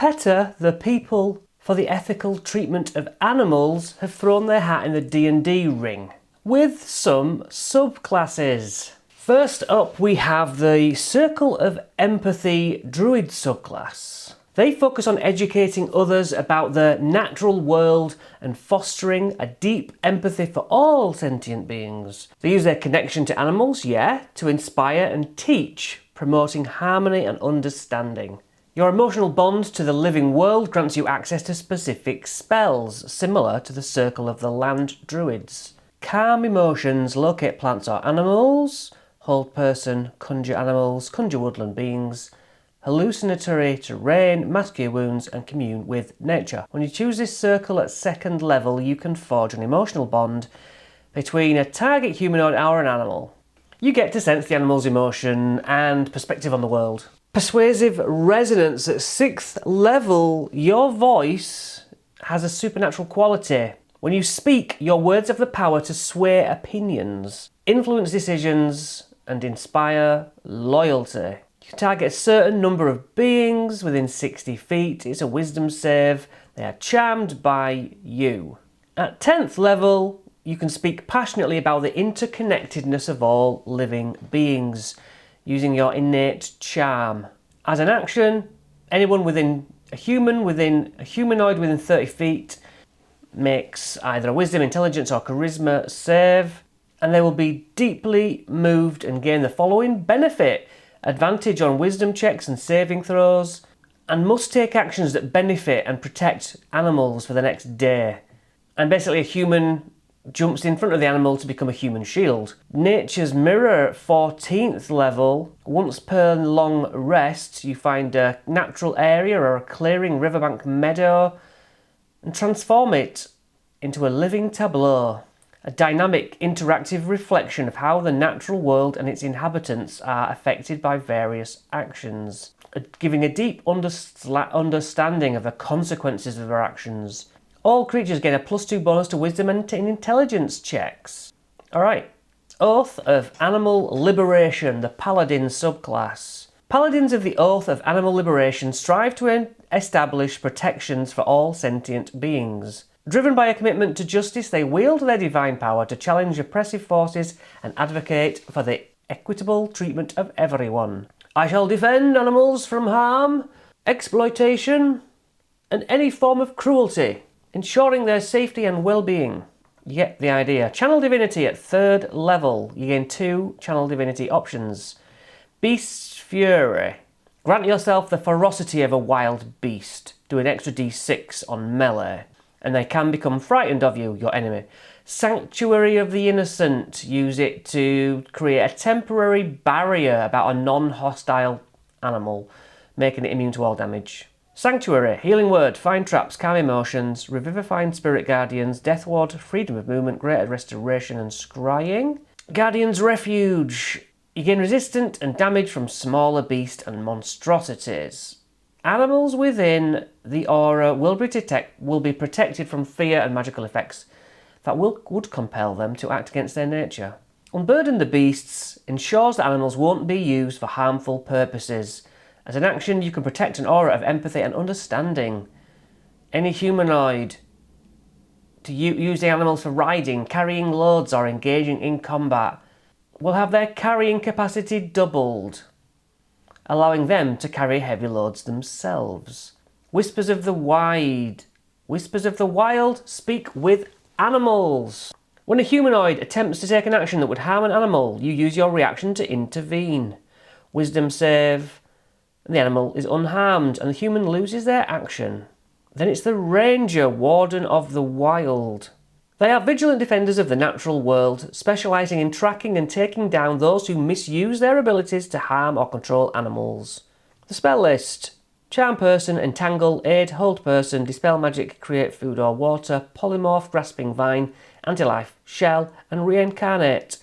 PETA, the People for the Ethical Treatment of Animals, have thrown their hat in the D&D ring with some subclasses. First up, we have the Circle of Empathy Druid subclass. They focus on educating others about the natural world and fostering a deep empathy for all sentient beings. They use their connection to animals, to inspire and teach, promoting harmony and understanding. Your emotional bond to the living world grants you access to specific spells, similar to the Circle of the Land Druids. Calm emotions, locate plants or animals, hold person, conjure animals, conjure woodland beings, hallucinatory terrain, mask your wounds and commune with nature. When you choose this circle at 2nd level, you can forge an emotional bond between a target humanoid or an animal. You get to sense the animal's emotion and perspective on the world. Persuasive resonance at 6th level, your voice has a supernatural quality. When you speak, your words have the power to sway opinions, influence decisions, and inspire loyalty. You can target a certain number of beings within 60 feet. It's a wisdom save. They are charmed by you. At 10th level, you can speak passionately about the interconnectedness of all living beings, using your innate charm. As an action, anyone within a humanoid within 30 feet makes either a wisdom, intelligence or charisma save, and they will be deeply moved and gain the following benefit: advantage on wisdom checks and saving throws, and must take actions that benefit and protect animals for the next day. And basically a human jumps in front of the animal to become a human shield. Nature's Mirror at 14th level. Once per long rest, you find a natural area or a clearing, riverbank, meadow, and transform it into a living tableau. A dynamic, interactive reflection of how the natural world and its inhabitants are affected by various actions, giving a deep understanding of the consequences of their actions. All creatures gain a +2 bonus to wisdom and intelligence checks. Alright, Oath of Animal Liberation, the Paladin subclass. Paladins of the Oath of Animal Liberation strive to establish protections for all sentient beings. Driven by a commitment to justice, they wield their divine power to challenge oppressive forces and advocate for the equitable treatment of everyone. I shall defend animals from harm, exploitation, and any form of cruelty, ensuring their safety and well-being. You get the idea. Channel Divinity at 3rd level. You gain 2 Channel Divinity options. Beast's Fury. Grant yourself the ferocity of a wild beast. Do an extra d6 on melee, and they can become frightened of you, your enemy. Sanctuary of the Innocent. Use it to create a temporary barrier about a non-hostile animal, making it immune to all damage. Sanctuary, Healing Word, Find Traps, Calm Emotions, Revivifying Spirit Guardians, Death Ward, Freedom of Movement, Greater Restoration and Scrying. Guardian's Refuge. You gain resistance and damage from smaller beasts and monstrosities. Animals within the aura will be protected from fear and magical effects that would compel them to act against their nature. Unburden the Beasts ensures that animals won't be used for harmful purposes. As an action, you can protect an aura of empathy and understanding. Any humanoid to use the animals for riding, carrying loads or engaging in combat will have their carrying capacity doubled, allowing them to carry heavy loads themselves. Whispers of the Wild speak with animals. When a humanoid attempts to take an action that would harm an animal, you use your reaction to intervene. Wisdom save, and the animal is unharmed, and the human loses their action. Then it's the Ranger, Warden of the Wild. They are vigilant defenders of the natural world, specialising in tracking and taking down those who misuse their abilities to harm or control animals. The spell list: Charm Person, Entangle, Aid, Hold Person, Dispel Magic, Create Food or Water, Polymorph, Grasping Vine, Anti-Life, Shell, and Reincarnate.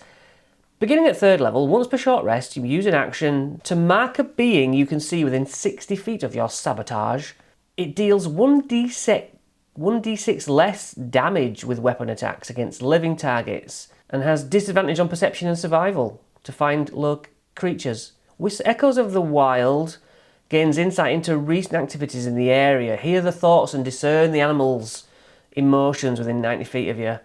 Beginning at 3rd level, once per short rest, you use an action to mark a being you can see within 60 feet of your sabotage. It deals 1d6 less damage with weapon attacks against living targets, and has disadvantage on perception and survival to find creatures. With Echoes of the Wild, Gains insight into recent activities in the area. Hear the thoughts and discern the animals' emotions within 90 feet of you.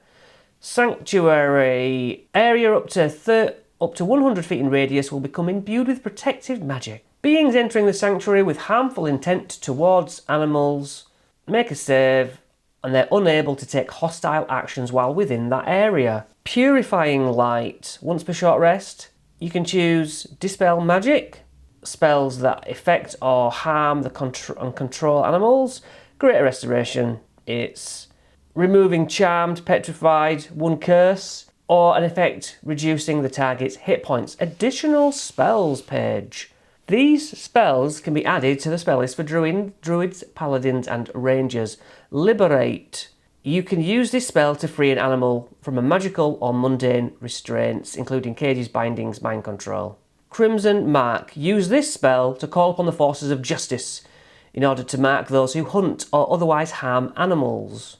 Sanctuary. Area up to 100 feet in radius will become imbued with protective magic. Beings entering the sanctuary with harmful intent towards animals make a save, and they're unable to take hostile actions while within that area. Purifying light. Once per short rest, you can choose Dispel Magic, spells that affect or harm and control animals. Greater Restoration, it's removing Charmed, Petrified, one curse, or an effect reducing the target's hit points. Additional spells page. These spells can be added to the spell list for druids, paladins and rangers. Liberate. You can use this spell to free an animal from a magical or mundane restraints, including cages, bindings, mind control. Crimson Mark. Use this spell to call upon the forces of justice in order to mark those who hunt or otherwise harm animals.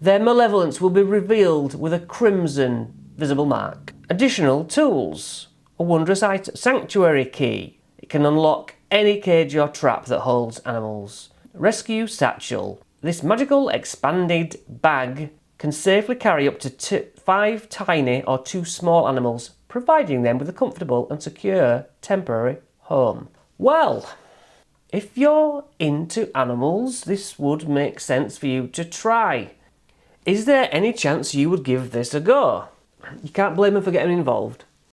Their malevolence will be revealed with a crimson visible mark. Additional tools. A wondrous sanctuary key. It can unlock any cage or trap that holds animals. Rescue Satchel. This magical expanded bag can safely carry up to 5 tiny or 2 small animals, providing them with a comfortable and secure temporary home. Well, if you're into animals, this would make sense for you to try. Is there any chance you would give this a go? You can't blame them for getting involved.